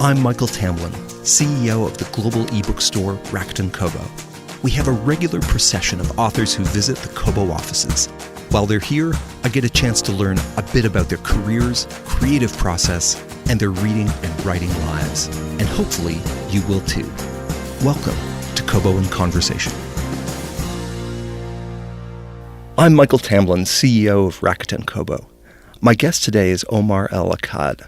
I'm Michael Tamblyn, CEO of the global ebook store Rakuten Kobo. We have a regular procession of authors who visit the Kobo offices. While they're here, I get a chance to learn a bit about their careers, creative process, and their reading and writing lives. And hopefully, you will too. Welcome to Kobo in Conversation. I'm Michael Tamblyn, CEO of Rakuten Kobo. My guest today is Omar El Akkad.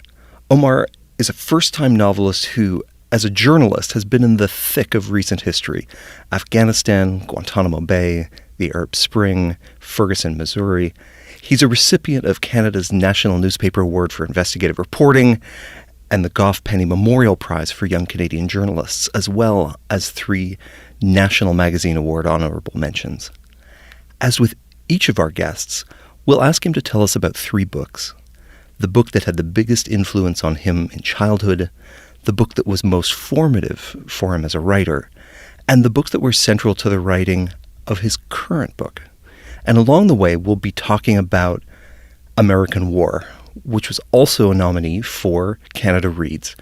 Omar is a first-time novelist who, as a journalist, has been in the thick of recent history. Afghanistan, Guantanamo Bay, the Arab Spring, Ferguson, Missouri. He's a recipient of Canada's National Newspaper Award for Investigative Reporting and the Gough Penny Memorial Prize for Young Canadian Journalists, as well as 3 National Magazine Award honorable mentions. As with each of our guests, we'll ask him to tell us about 3 books. The book that had the biggest influence on him in childhood, the book that was most formative for him as a writer, and the books that were central to the writing of his current book. And along the way, we'll be talking about American War, which was also a nominee for Canada Reads.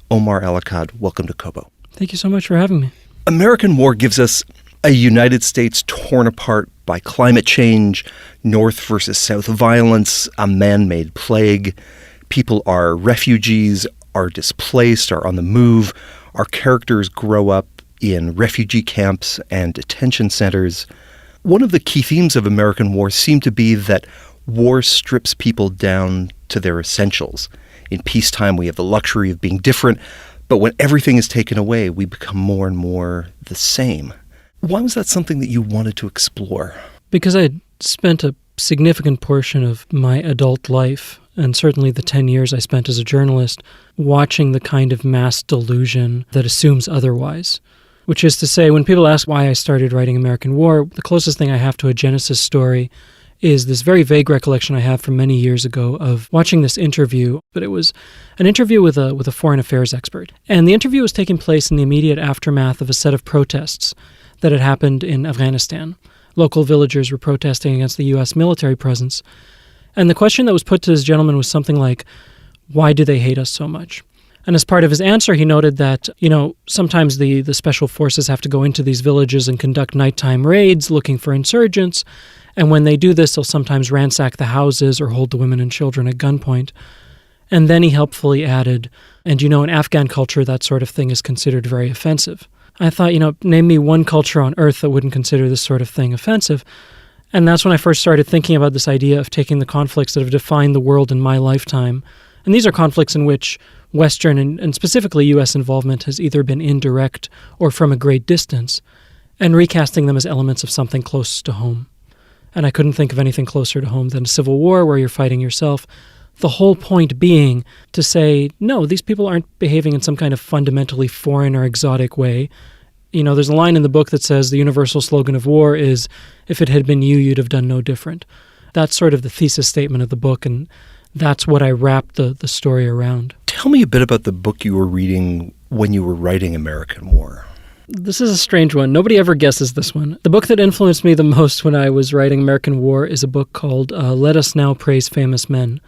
Omar El Akkad, welcome to Kobo. Thank you so much for having me. American War gives us a United States torn apart by climate change, North versus South violence, a man-made plague. People are refugees, are displaced, are on the move. Our characters grow up in refugee camps and detention centers. One of the key themes of American War seemed to be that war strips people down to their essentials. In peacetime, we have the luxury of being different, but when everything is taken away, we become more and more the same. Why was that something that you wanted to explore? Because I had spent a significant portion of my adult life, and certainly the 10 years I spent as a journalist, watching the kind of mass delusion that assumes otherwise. Which is to say, when people ask why I started writing American War, the closest thing I have to a Genesis story is this very vague recollection I have from many years ago of watching this interview, but it was an interview with a foreign affairs expert. And the interview was taking place in the immediate aftermath of a set of protests that had happened in Afghanistan. Local villagers were protesting against the U.S. military presence. And the question that was put to this gentleman was something like, why do they hate us so much? And as part of his answer, he noted that, sometimes the special forces have to go into these villages and conduct nighttime raids looking for insurgents. And when they do this, they'll sometimes ransack the houses or hold the women and children at gunpoint. And then he helpfully added, and in Afghan culture, that sort of thing is considered very offensive. I thought, name me one culture on earth that wouldn't consider this sort of thing offensive. And that's when I first started thinking about this idea of taking the conflicts that have defined the world in my lifetime. And these are conflicts in which Western and specifically U.S. involvement has either been indirect or from a great distance, and recasting them as elements of something close to home. And I couldn't think of anything closer to home than a civil war where you're fighting yourself. The whole point being to say, no, these people aren't behaving in some kind of fundamentally foreign or exotic way. There's a line in the book that says the universal slogan of war is, if it had been you, you'd have done no different. That's sort of the thesis statement of the book, and that's what I wrapped the story around. Tell me a bit about the book you were reading when you were writing American War. This is a strange one. Nobody ever guesses this one. The book that influenced me the most when I was writing American War is a book called Let Us Now Praise Famous Men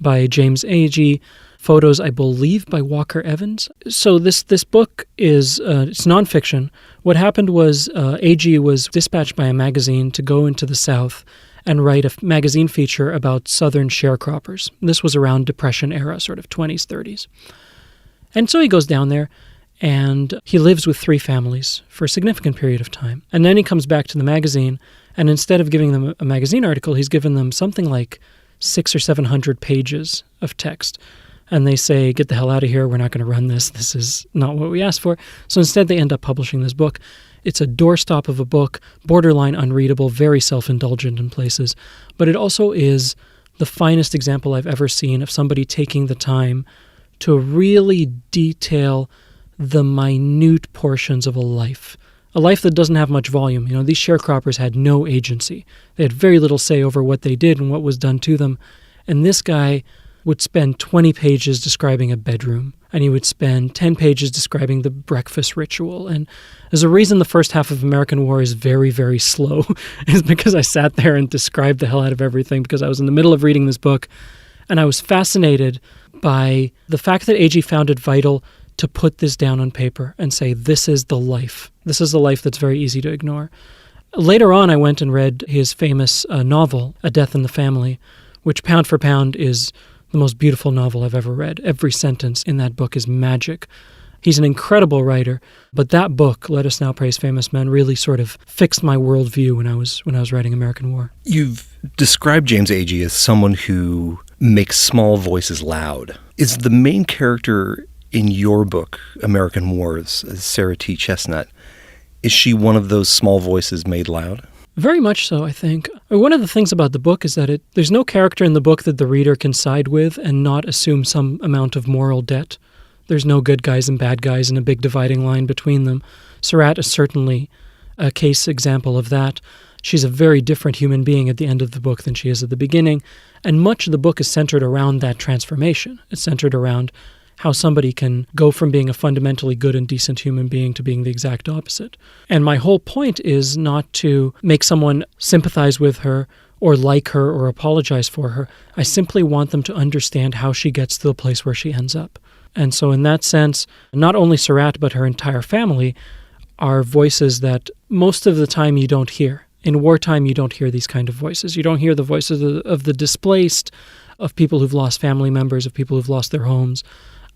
by James Agee. Photos, I believe, by Walker Evans. So this book is it's nonfiction. What happened was Agee was dispatched by a magazine to go into the South and write a magazine feature about Southern sharecroppers. This was around Depression era, sort of 20s, 30s. And so he goes down there, and he lives with 3 families for a significant period of time. And then he comes back to the magazine, and instead of giving them a magazine article, he's given them something like 600 or 700 pages of text. And they say, get the hell out of here, we're not going to run this. This is not what we asked for. So instead they end up publishing this book. It's a doorstop of a book, borderline unreadable, very self-indulgent in places. But it also is the finest example I've ever seen of somebody taking the time to really detail the minute portions of a life that doesn't have much volume. These sharecroppers had no agency. They had very little say over what they did and what was done to them. And this guy would spend 20 pages describing a bedroom, and he would spend 10 pages describing the breakfast ritual. And there's a reason the first half of American War is very, very slow, is because I sat there and described the hell out of everything, because I was in the middle of reading this book, and I was fascinated by the fact that Agee found it vital to put this down on paper and say, this is the life. This is the life that's very easy to ignore. Later on, I went and read his famous novel, A Death in the Family, which pound for pound is the most beautiful novel I've ever read. Every sentence in that book is magic. He's an incredible writer, but that book, Let Us Now Praise Famous Men, really sort of fixed my worldview when I was writing American War. You've described James Agee as someone who makes small voices loud. Is the main character in your book, American Wars, Sarah T. Chestnut, is she one of those small voices made loud? Very much so, I think. One of the things about the book is that there's no character in the book that the reader can side with and not assume some amount of moral debt. There's no good guys and bad guys and a big dividing line between them. Surratt is certainly a case example of that. She's a very different human being at the end of the book than she is at the beginning, and much of the book is centered around that transformation. It's centered around how somebody can go from being a fundamentally good and decent human being to being the exact opposite. And my whole point is not to make someone sympathize with her or like her or apologize for her. I simply want them to understand how she gets to the place where she ends up. And so in that sense, not only Surratt but her entire family are voices that most of the time you don't hear. In wartime, you don't hear these kind of voices. You don't hear the voices of the displaced, of people who've lost family members, of people who've lost their homes.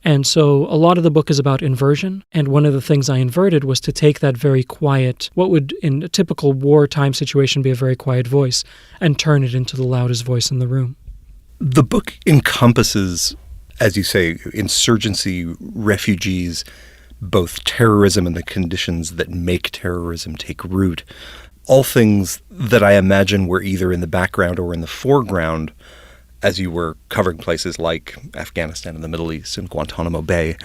And so a lot of the book is about inversion. And one of the things I inverted was to take that very quiet, what would in a typical wartime situation be a very quiet voice, and turn it into the loudest voice in the room. The book encompasses, as you say, insurgency, refugees, both terrorism and the conditions that make terrorism take root. All things that I imagine were either in the background or in the foreground as you were covering places like Afghanistan and the Middle East and Guantanamo Bay.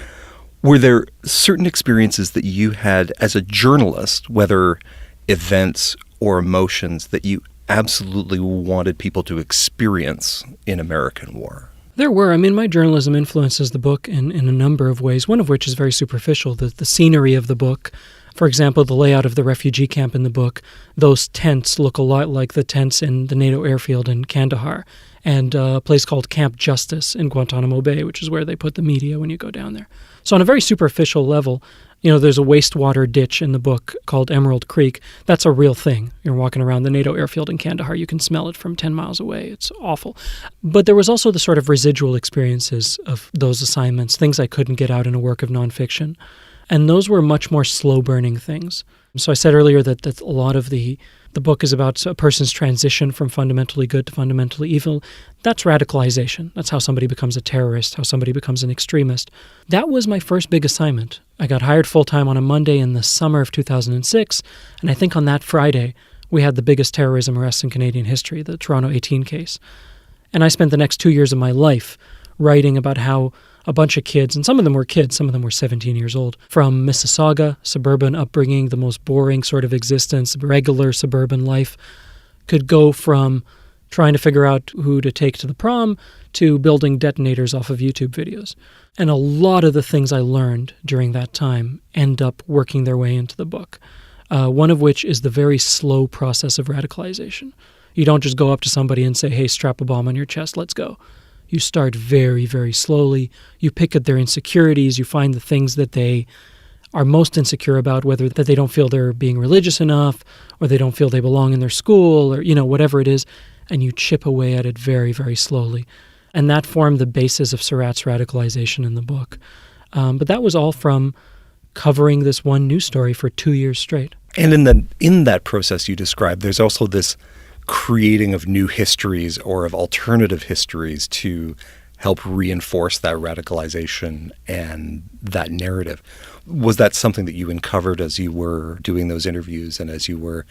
Were there certain experiences that you had as a journalist, whether events or emotions, that you absolutely wanted people to experience in American War? There were. I mean, my journalism influences the book in a number of ways, one of which is very superficial, the scenery of the book. For example, the layout of the refugee camp in the book, those tents look a lot like the tents in the NATO airfield in Kandahar, and a place called Camp Justice in Guantanamo Bay, which is where they put the media when you go down there. So on a very superficial level, there's a wastewater ditch in the book called Emerald Creek. That's a real thing. You're walking around the NATO airfield in Kandahar. You can smell it from 10 miles away. It's awful. But there was also the sort of residual experiences of those assignments, things I couldn't get out in a work of nonfiction. And those were much more slow-burning things. So I said earlier that a lot of the book is about a person's transition from fundamentally good to fundamentally evil. That's radicalization. That's how somebody becomes a terrorist, how somebody becomes an extremist. That was my first big assignment. I got hired full-time on a Monday in the summer of 2006, and I think on that Friday we had the biggest terrorism arrest in Canadian history, the Toronto 18 case. And I spent the next 2 years of my life writing about how a bunch of kids, and some of them were kids, some of them were 17 years old, from Mississauga, suburban upbringing, the most boring sort of existence, regular suburban life, could go from trying to figure out who to take to the prom to building detonators off of YouTube videos. And a lot of the things I learned during that time end up working their way into the book, one of which is the very slow process of radicalization. You don't just go up to somebody and say, hey, strap a bomb on your chest, let's go. You start very, very slowly. You pick at their insecurities. You find the things that they are most insecure about, whether that they don't feel they're being religious enough or they don't feel they belong in their school or, whatever it is. And you chip away at it very, very slowly. And that formed the basis of Surratt's radicalization in the book. But that was all from covering this one news story for 2 years straight. And in that process you described, there's also this creating of new histories or of alternative histories to help reinforce that radicalization and that narrative. Was that something that you uncovered as you were doing those interviews and as you were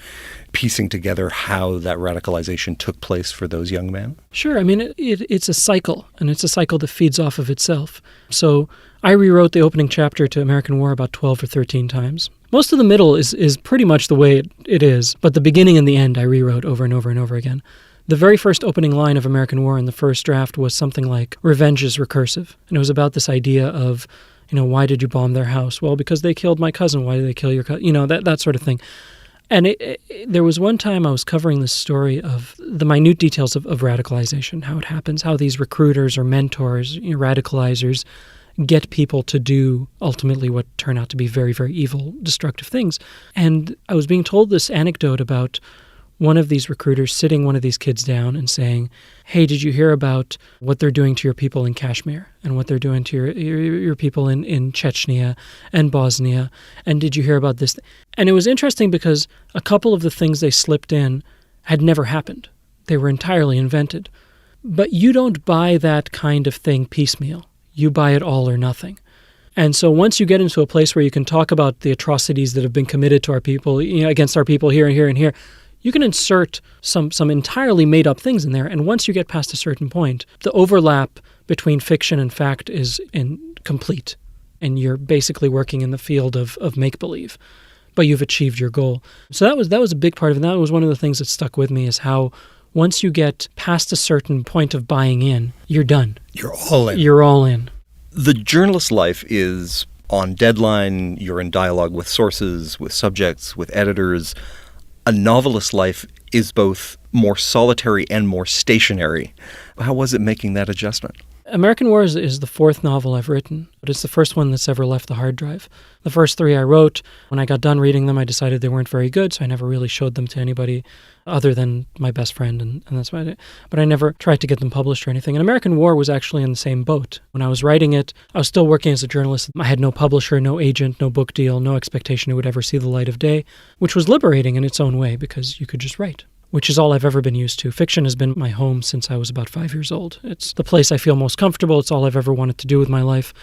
piecing together how that radicalization took place for those young men? Sure. I mean, it's a cycle, and it's a cycle that feeds off of itself. So I rewrote the opening chapter to American War about 12 or 13 times. Most of the middle is pretty much the way it is, but the beginning and the end I rewrote over and over and over again. The very first opening line of American War in the first draft was something like, revenge is recursive. And it was about this idea of, why did you bomb their house? Well, because they killed my cousin. Why did they kill your cousin? That sort of thing. And there was one time I was covering this story of the minute details of radicalization, how it happens, how these recruiters or mentors, radicalizers, get people to do ultimately what turn out to be very, very evil, destructive things. And I was being told this anecdote about one of these recruiters sitting one of these kids down and saying, hey, did you hear about what they're doing to your people in Kashmir and what they're doing to your people in Chechnya and Bosnia? And did you hear about this? And it was interesting because a couple of the things they slipped in had never happened. They were entirely invented. But you don't buy that kind of thing piecemeal. You buy it all or nothing. And so once you get into a place where you can talk about the atrocities that have been committed to our people, against our people here and here and here, you can insert some entirely made-up things in there. And once you get past a certain point, the overlap between fiction and fact is complete. And you're basically working in the field of make-believe. But you've achieved your goal. So that was a big part of it. And that was one of the things that stuck with me, is how once you get past a certain point of buying in, you're done. You're all in. You're all in. The journalist life is on deadline. You're in dialogue with sources, with subjects, with editors. A novelist life is both more solitary and more stationary. How was it making that adjustment? American War is the fourth novel I've written, but it's the first one that's ever left the hard drive. The first three I wrote, when I got done reading them, I decided they weren't very good, so I never really showed them to anybody other than my best friend, and that's why I did. But I never tried to get them published or anything. And American War was actually in the same boat. When I was writing it, I was still working as a journalist. I had no publisher, no agent, no book deal, no expectation it would ever see the light of day, which was liberating in its own way because you could just write, which is all I've ever been used to. Fiction has been my home since I was about 5 years old. It's the place I feel most comfortable. It's all I've ever wanted to do with my life.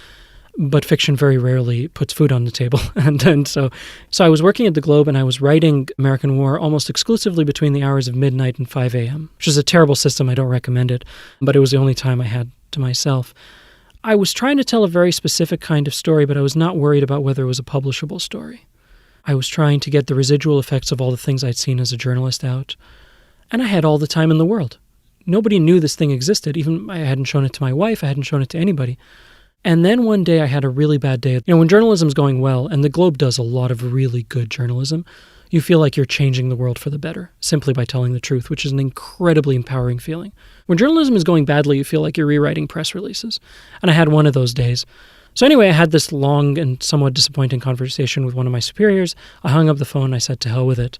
But fiction very rarely puts food on the table. and so I was working at the Globe, and I was writing American War almost exclusively between the hours of midnight and 5 a.m., which is a terrible system. I don't recommend it. But it was the only time I had to myself. I was trying to tell a very specific kind of story, but I was not worried about whether it was a publishable story. I was trying to get the residual effects of all the things I'd seen as a journalist out. And I had all the time in the world. Nobody knew this thing existed. Even I hadn't shown it to my wife. I hadn't shown it to anybody. And then one day I had a really bad day. When journalism's going well, and the Globe does a lot of really good journalism, you feel like you're changing the world for the better simply by telling the truth, which is an incredibly empowering feeling. When journalism is going badly, you feel like you're rewriting press releases. And I had one of those days. So anyway, I had this long and somewhat disappointing conversation with one of my superiors. I hung up the phone and I said, to hell with it.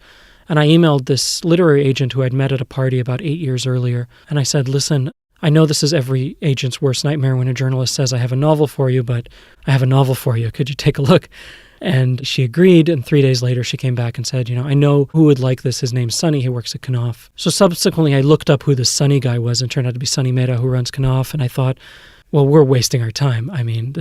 And I emailed this literary agent who I'd met at a party about 8 years earlier. And I said, listen, I know this is every agent's worst nightmare when a journalist says, I have a novel for you, but I have a novel for you. Could you take a look? And she agreed, and 3 days later she came back and said, I know who would like this. His name's Sonny. He works at Knopf. So subsequently I looked up who this Sonny guy was, and it turned out to be Sonny Mehta, who runs Knopf, and I thought, well, we're wasting our time. I mean,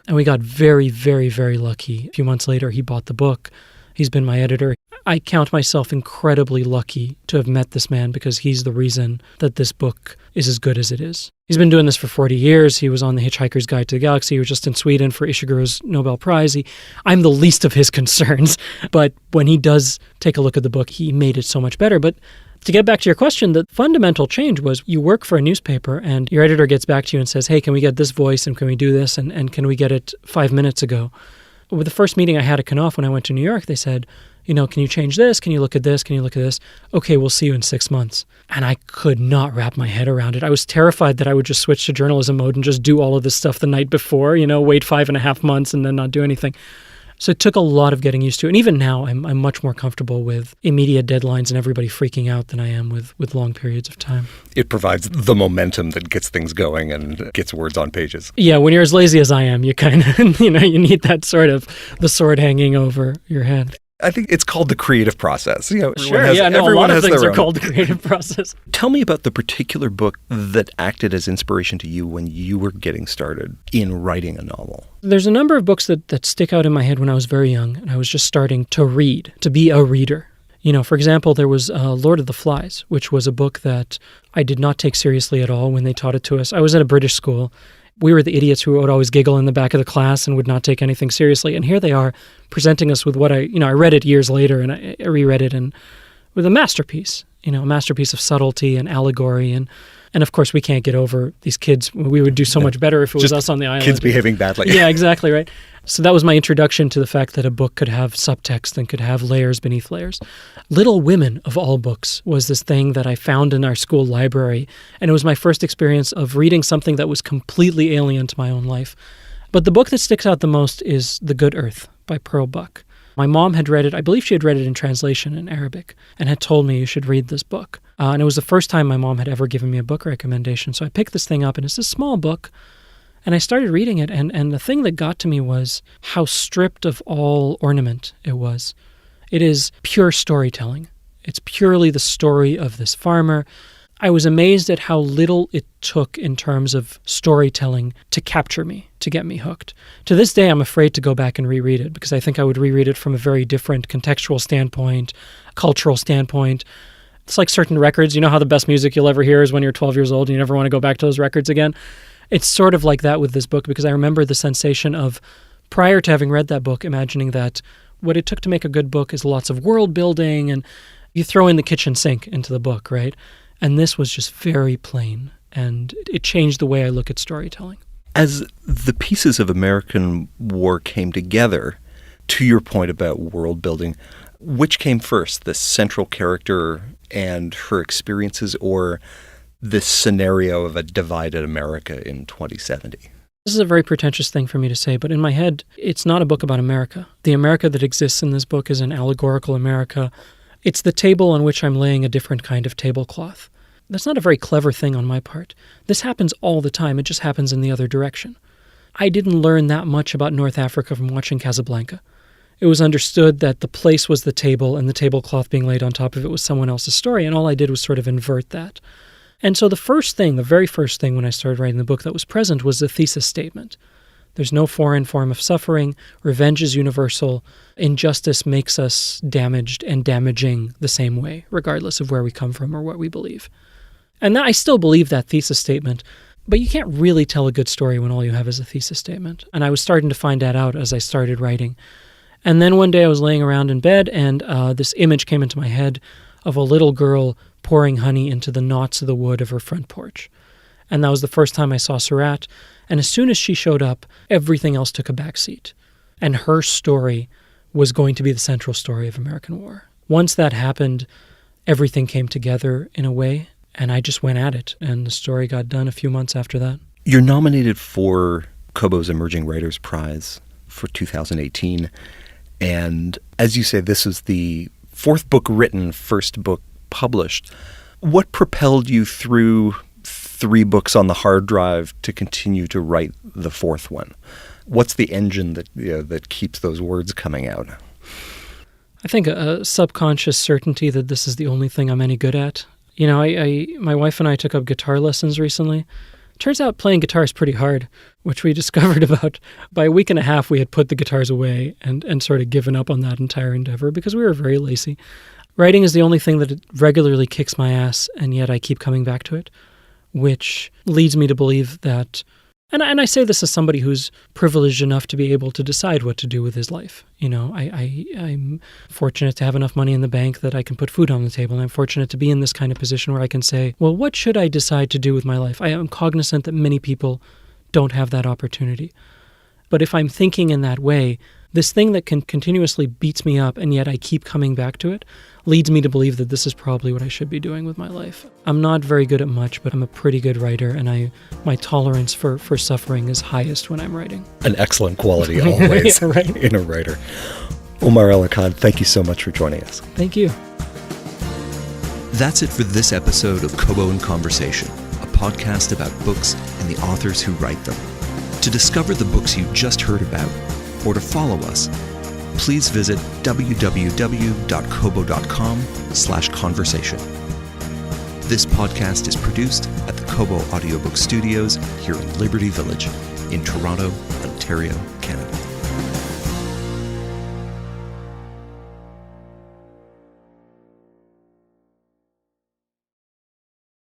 and we got very, very, very lucky. A few months later, he bought the book. He's been my editor. I count myself incredibly lucky to have met this man because he's the reason that this book is as good as it is. He's been doing this for 40 years. He was on The Hitchhiker's Guide to the Galaxy. He was just in Sweden for Ishiguro's Nobel Prize. I'm the least of his concerns, but when he does take a look at the book, he made it so much better. But to get back to your question, the fundamental change was you work for a newspaper and your editor gets back to you and says, hey, can we get this voice and can we do this and can we get it 5 minutes ago? With the first meeting I had at Knopf when I went to New York, they said, can you change this? Can you look at this? Can you look at this? Okay, we'll see you in 6 months. And I could not wrap my head around it. I was terrified that I would just switch to journalism mode and just do all of this stuff the night before, wait 5.5 months and then not do anything. So it took a lot of getting used to. And even now, I'm much more comfortable with immediate deadlines and everybody freaking out than I am with long periods of time. It provides the momentum that gets things going and gets words on pages. Yeah, when you're as lazy as I am, you kind of, you need that sort of the sword hanging over your head. I think it's called the creative process. Sure, a lot of things are called the creative process. Tell me about the particular book that acted as inspiration to you when you were getting started in writing a novel. There's a number of books that stick out in my head when I was very young, and I was just starting to read, to be a reader. For example, there was Lord of the Flies, which was a book that I did not take seriously at all when they taught it to us. I was at a British school. We were the idiots who would always giggle in the back of the class and would not take anything seriously. And here they are presenting us with what I read it years later and I reread it and with a masterpiece, a masterpiece of subtlety and allegory. And of course, we can't get over these kids. We would do so much better if it was us on the island. Kids behaving badly. Yeah, exactly, right. So that was my introduction to the fact that a book could have subtext and could have layers beneath layers. Little Women, of all books, was this thing that I found in our school library. And it was my first experience of reading something that was completely alien to my own life. But the book that sticks out the most is The Good Earth by Pearl Buck. My mom had read it. I believe she had read it in translation in Arabic and had told me you should read this book. And it was the first time my mom had ever given me a book recommendation. So I picked this thing up, and it's a small book. And I started reading it, and the thing that got to me was how stripped of all ornament it was. It is pure storytelling. It's purely the story of this farmer. I was amazed at how little it took in terms of storytelling to capture me, to get me hooked. To this day, I'm afraid to go back and reread it because I think I would reread it from a very different contextual standpoint, cultural standpoint. It's like certain records. You know how the best music you'll ever hear is when you're 12 years old and you never want to go back to those records again? It's sort of like that with this book because I remember the sensation of, prior to having read that book, imagining that what it took to make a good book is lots of world building and you throw in the kitchen sink into the book, right? And this was just very plain, and it changed the way I look at storytelling. As the pieces of American War came together, to your point about world building, which came first, the central character and her experiences, or this scenario of a divided America in 2070? This is a very pretentious thing for me to say, but in my head, it's not a book about America. The America that exists in this book is an allegorical America. It's the table on which I'm laying a different kind of tablecloth. That's not a very clever thing on my part. This happens all the time. It just happens in the other direction. I didn't learn that much about North Africa from watching Casablanca. It was understood that the place was the table and the tablecloth being laid on top of it was someone else's story, and all I did was sort of invert that. And so the very first thing when I started writing the book that was present was the thesis statement. There's no foreign form of suffering. Revenge is universal. Injustice makes us damaged and damaging the same way, regardless of where we come from or what we believe. And I still believe that thesis statement, but you can't really tell a good story when all you have is a thesis statement. And I was starting to find that out as I started writing. And then one day I was laying around in bed, and this image came into my head of a little girl pouring honey into the knots of the wood of her front porch. And that was the first time I saw Surratt. And as soon as she showed up, everything else took a back seat. And her story was going to be the central story of American War. Once that happened, everything came together in a way, and I just went at it. And the story got done a few months after that. You're nominated for Kobo's Emerging Writer Prize for 2018. And as you say, this is the fourth book written, first book published. What propelled you through 3 books on the hard drive to continue to write the fourth one? What's the engine that keeps those words coming out? I think a subconscious certainty that this is the only thing I'm any good at. You know, my wife and I took up guitar lessons recently. Turns out playing guitar is pretty hard, which we discovered about by a week and a half we had put the guitars away and sort of given up on that entire endeavor because we were very lazy. Writing is the only thing that regularly kicks my ass, and yet I keep coming back to it, which leads me to believe that, and I say this as somebody who's privileged enough to be able to decide what to do with his life. You know, I'm fortunate to have enough money in the bank that I can put food on the table, and I'm fortunate to be in this kind of position where I can say, well, what should I decide to do with my life? I am cognizant that many people don't have that opportunity. But if I'm thinking in that way, this thing that continuously beats me up and yet I keep coming back to it leads me to believe that this is probably what I should be doing with my life. I'm not very good at much, but I'm a pretty good writer, and my tolerance for suffering is highest when I'm writing. An excellent quality always right. in a writer. Omar El Akkad, thank you so much for joining us. Thank you. That's it for this episode of Kobo in Conversation, a podcast about books and the authors who write them. To discover the books you just heard about, or to follow us, please visit www.kobo.com/conversation. This podcast is produced at the Kobo Audiobook Studios here in Liberty Village in Toronto, Ontario,